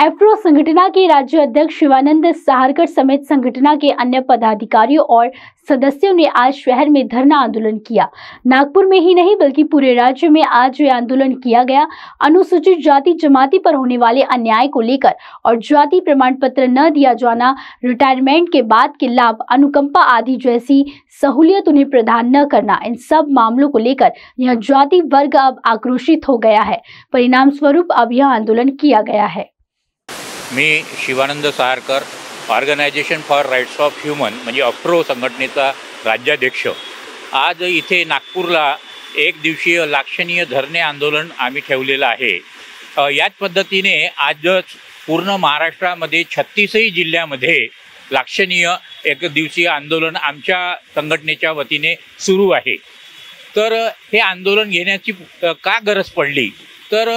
Afro संगठन के राज्य अध्यक्ष शिवानंद सहारकर समेत संगठन के अन्य पदाधिकारियों और सदस्यों ने आज शहर में धरना आंदोलन किया। नागपुर में ही नहीं बल्कि पूरे राज्य में आज ये आंदोलन किया गया। अनुसूचित जाति जमाती पर होने वाले अन्याय को लेकर और जाति प्रमाण पत्र न दिया जाना, रिटायरमेंट के बाद के लाभ, अनुकंपा आदि जैसी सहूलियत उन्हें प्रदान न करना, इन सब मामलों को लेकर यह जाति वर्ग अब आक्रोशित हो गया है। परिणाम स्वरूप अब यह आंदोलन किया गया है। मी Shivanand Saharkar, organisation for rights of human म्हणजे अफ्रो संघटनेचा राज्याध्यक्ष, आज इथे नागपूरला एक दिवसीय लाक्षणीय धरणे आंदोलन आम्ही ठेवलेलं आहे। याच पद्धतीने आज पूर्ण महाराष्ट्रामध्ये 36 जिल्ह्यामध्ये लाक्षणीय एक दिवसीय आंदोलन आमच्या संघटनेच्या वतीने सुरू आहे। तर हे आंदोलन घेण्याची का गरज पडली तर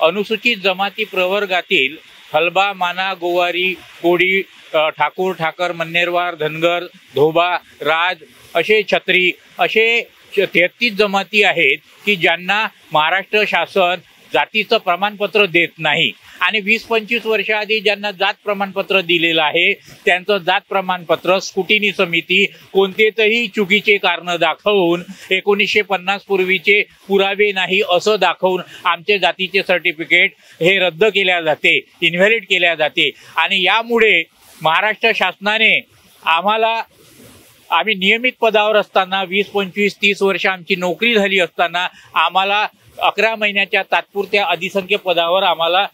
अनुसूचित जमाती प्रवर्गातील हलबा, माना, गोवारी, कोडी, ठाकूर, ठाकर, मन्नेरवार, धनगर, धोबा, राज असे छत्री असे 33 जमाती आहेत की ज्यांना महाराष्ट्र शासन जातीचं प्रमाणपत्र देत नाही आणि 20-25 वर्षाआधी ज्यांना जात प्रमाणपत्र दिलेलं आहे त्यांचं जात प्रमाणपत्र स्क्रुटिनी समिती कोणतेही चुकीचे कारण दाखवून 1950 पूर्वीचे पुरावे नाही असं दाखवून आमचे जातीचे सर्टिफिकेट हे रद्द केल्या जाते, इनव्हॅलिड केल्या जाते। आणि यामुळे महाराष्ट्र शासनाने आम्ही नियमित पदावर असताना 20, 25, 30 वर्ष आमची नोकरी झाली असताना आम्हाला 11 महिन्याच्या तात्पुरत्या अधिसंख्य पदावर आम्हाला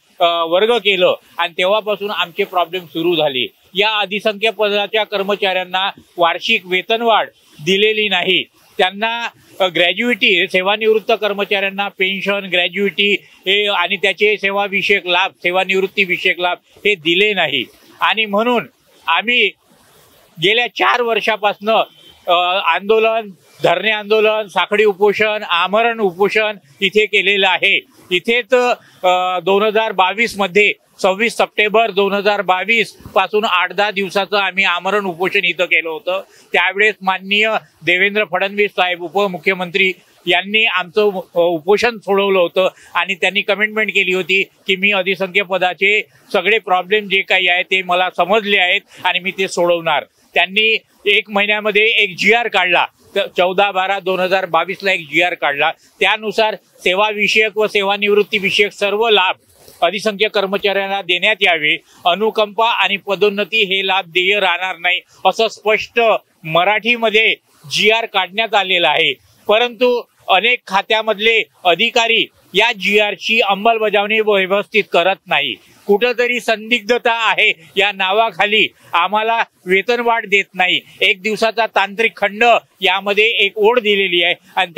वर्ग केलं आणि तेव्हापासून आमचे प्रॉब्लेम सुरू झाले। या अधिसंख्य पदाच्या कर्मचाऱ्यांना वार्षिक वेतनवाढ दिलेली नाही, त्यांना ग्रॅज्युइटी, सेवानिवृत्त कर्मचाऱ्यांना पेन्शन, ग्रॅज्युइटी हे आणि त्याचे सेवाविषयक लाभ, सेवानिवृत्ती विषयक लाभ हे दिले नाही। आणि म्हणून आम्ही गेल्या 4 वर्षापासून आंदोलन, धरणे आंदोलन, साखळी उपोषण, आमरण उपोषण इथे केलेलं आहे। इथेच 2022 मध्ये 26 सप्टेंबर 2022 पासून 8-10 दिवसाचं आम्ही आमरण उपोषण इथं केलं होतं। त्यावेळेस माननीय देवेंद्र फडणवीस साहेब उपमुख्यमंत्री यांनी आमचं उपोषण सोडवलं होतं आणि त्यांनी कमिटमेंट केली होती की मी अधिसंख्य पदाचे सगळे प्रॉब्लेम जे काही आहे ते मला समजले आहेत आणि मी ते सोडवणार। त्यांनी 1 महिन्यामध्ये एक GR काढला, 14/12/2022 ला एक GR काढला। त्यानुसार सेवा विषयक व सेवानिवृत्ती विषयक सर्व लाभ अधिसंख्य कर्मचाऱ्यांना देण्यात यावे, अनुकंपा आणि पदोन्नती हे लाभ देय राहणार नाही असं स्पष्ट मराठीमध्ये GR काढण्यात आलेला आहे। परंतु अनेक खात्यामधले अधिकारी या GRची अंमलबजावणी व्यवस्थित करत नाही। कुठेतरी संदिग्धता आहे या नावाखाली आम्हाला वेतनवाढ देत नाही। 1 दिवसाचा तांत्रिक खंड यामध्ये एक ओढ दिलेली आहे आणि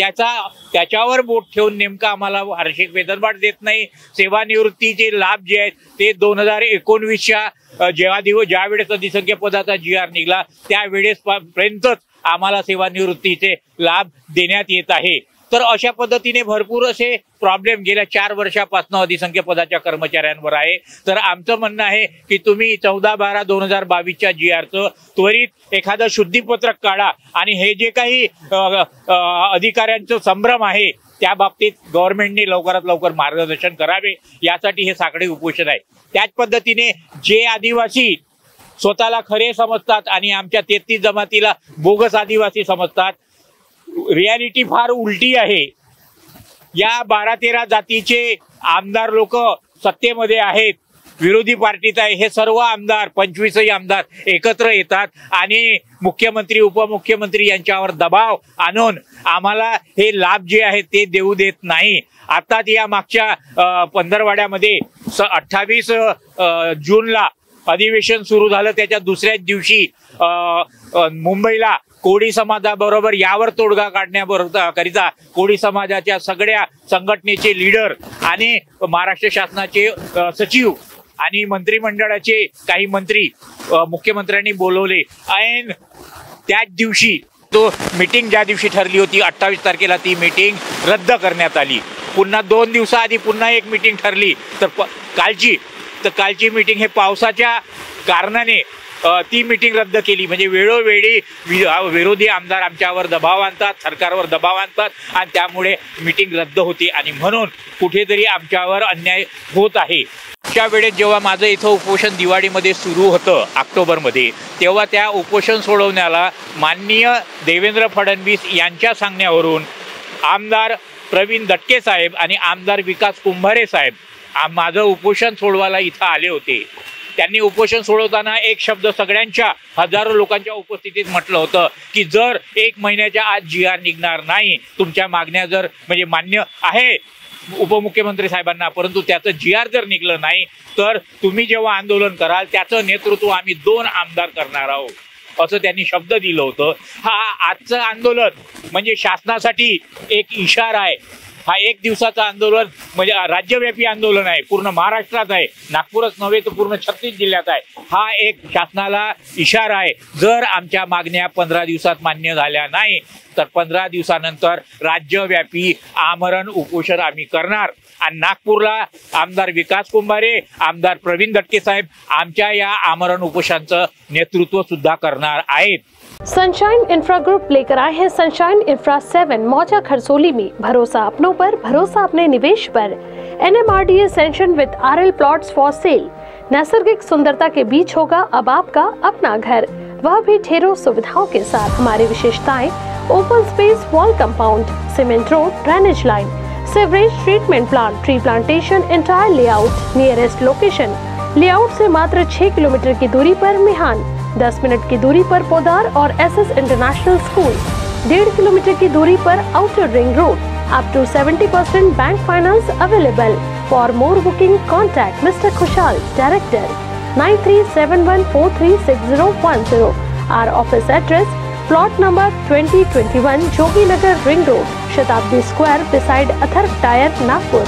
त्याच्यावर बोट ठेवून नेमका आम्हाला वार्षिक वेतनवाढ देत नाही। सेवानिवृत्तीचे लाभ जे आहेत ते 2019च्या ज्यावेळेस अधिसंख्य पदाचा GR निघाला त्यावेळेस पर्यंतच आम्हाला सेवानिवृत्तीचे लाभ देण्यात येत आहे। तर अशा पद्धतीने भरपूर असे प्रॉब्लेम गेल्या 4 वर्षापासून अधिसंख्य पदाच्या कर्मचाऱ्यांवर आहे। तर आमचं म्हणणं आहे की तुम्ही 14/12/2022च्या GRचं त्वरित एखादं शुद्धीपत्रक काढा आणि हे जे काही अधिकाऱ्यांचं संभ्रम आहे त्या बाबतीत गव्हर्नमेंटने लवकरात लवकर मार्गदर्शन करावे, यासाठी हे साखळी उपोषण आहे। त्याच पद्धतीने जे आदिवासी स्वतःला खरे समजतात आणि आमच्या 33 जमातीला बोगस आदिवासी समजतात, रियालिटी फार उलटी आहे। या 12-13 जातीचे आमदार लोक सत्तेमध्ये आहेत, विरोधी पार्टीत आहे। हे सर्व आमदार 25ही आमदार एकत्र येतात आणि मुख्यमंत्री, उपमुख्यमंत्री यांच्यावर दबाव आणून आम्हाला हे लाभ जे आहेत ते देऊ देत नाही। आता या मागच्या पंधरवाड्यामध्ये 28 जूनला अधिवेशन सुरू झालं, त्याच्या दुसऱ्याच दिवशी मुंबईला कोडी समाजाबरोबर यावर तोडगा काढण्याकरिता कोडी समाजाच्या सगळ्या संघटनेचे लीडर आणि महाराष्ट्र शासनाचे सचिव आणि मंत्रिमंडळाचे काही मंत्री मुख्यमंत्र्यांनी बोलवले। ऐन त्याच दिवशी तो मीटिंग ज्या दिवशी ठरली होती 28 तारखेला ती मीटिंग रद्द करण्यात आली। पुन्हा 2 दिवसाआधी पुन्हा एक मीटिंग ठरली तर कालची मीटिंग हे पावसाच्या कारणाने ती मीटिंग रद्द केली। म्हणजे वेळोवेळी विरोधी आमदार आमच्यावर दबाव आणतात, सरकारवर दबाव आणतात आणि त्यामुळे मीटिंग रद्द होती आणि म्हणून कुठेतरी आमच्यावर अन्याय होत आहे। मागच्या वेळेस जेव्हा माझं इथं उपोषण दिवाळीमध्ये सुरू होतं ऑक्टोबरमध्ये, तेव्हा त्या उपोषण सोडवण्याला माननीय देवेंद्र फडणवीस यांच्या सांगण्यावरून आमदार प्रवीण दटके साहेब आणि आमदार विकास कुंभारे साहेब माझं उपोषण सोडवायला इथं आले होते. त्यांनी उपोषण सोडवताना एक शब्द सगळ्यांच्या हजारो लोकांच्या उपस्थितीत म्हटलं होतं की जर 1 महिन्याच्या आत GR निघणार नाही, तुमच्या मागण्या जर म्हणजे मान्य आहे उपमुख्यमंत्री साहेबांना, परंतु त्याचं GR जर निघलं नाही तर तुम्ही जेव्हा आंदोलन कराल त्याचं नेतृत्व आम्ही 2 आमदार करणार आहोत, असं त्यांनी शब्द दिलं होतं. हा आजचं आंदोलन म्हणजे शासनासाठी एक इशारा आहे. हा 1 दिवसाचं आंदोलन म्हणजे राज्यव्यापी आंदोलन आहे, पूर्ण महाराष्ट्रात आहे, नागपूरच नव्हे तर पूर्ण 36 जिल्ह्यात आहे. हा एक शासनाला इशारा आहे. जर आमच्या मागण्या 15 दिवसात मान्य झाल्या नाही तर 15 दिवसानंतर राज्यव्यापी आमरण उपोषण आम्ही करणार. आणि नागपूरला आमदार विकास कुंभारे, आमदार प्रवीण दटके साहेब आमच्या या आमरण उपोषणाचं नेतृत्व सुद्धा करणार आहेत. सनशाइन इंफ्रा ग्रुप लेकर आए हैं सनशाइन इंफ्रा 7 मौजा खरसोली में। भरोसा अपनों पर, भरोसा अपने निवेश पर। NMRDA सैंक्शन विद RL प्लॉट्स फॉर सेल। नैसर्गिक सुंदरता के बीच होगा अब आपका अपना घर, वह भी ढेरों सुविधाओं के साथ। हमारी विशेषताएं: open space wall compound, cement road, drainage line, sewerage treatment plant, tree plantation, entire layout, nearest location. Layout से मात्र 6 किलोमीटर की दूरी पर मिहान, 10 मिनट की दूरी पर पोदार और SS इंटरनेशनल स्कूल, 1.5 किलोमीटर की दूरी पर outer ring road. Up to 70% bank finance available. For more booking contact mister Khushal, director, 9371436010। Our office address: plot number 2021 Jogi Nagar ring road, Shatabdi square, beside Atharva tyre, Nagpur.